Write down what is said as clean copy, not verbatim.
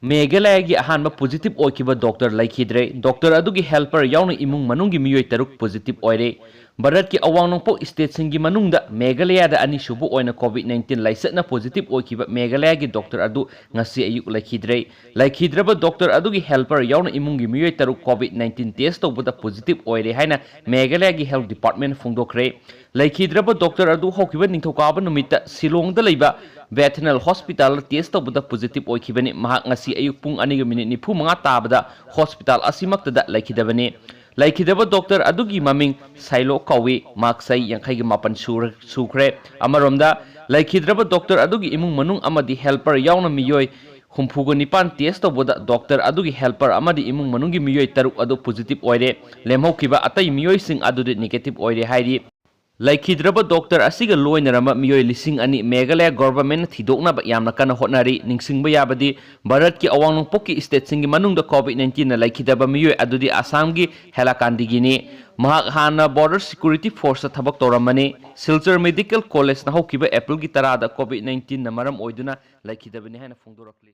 Meghalaya gi ahanba positive oikhiba doctor laikhidre doctor adugi helper yauna imung manungi miyoi taruk positive oire Bharat ki awang nongpo state singi manungda Meghalaya da ani subu oina COVID-19 laisatna positive oikhiba Meghalaya gi doctor adu ngasi ayuk laikhidraba doctor adugi helper yauna imungi miyoi taruk COVID-19 test tawbada positive oire haina Meghalaya gi health department fungdokre laikhidraba doctor adu hokiba ningthokaba numita Silongda leiba veterinary hospital test tawbada positive oikhibani mahak ngasi ayuk pung 2:45 tabada hospital asimaktada laikhidabani laikhidaba doctor adugi maming sailo kawi maksai yankhai gi mapan sukre amaromda laikhidraba doctor adugi imung manung amadi helper yauna miyoi humfugo nipan test tawbada doctor adugi helper amadi imung manungi miyoi taruk adu positive oire lemhokiba atai miyoi sing adu negative oire hairi laikhidraba doctor asiga loinarama miyoi lising ani Meghalaya government thidokna ba yamna kana hotnari ningsingba yabadi Bharat ki awang nongpokki state singi manungda COVID-19 na laikhidaba miyoi adudi Assam gi Helakandigini mahak hana border security force thabak toramani Silchar medical college na hokiba April gi 10 da COVID-19 na maram oiduna laikhidabani haina fungdorakli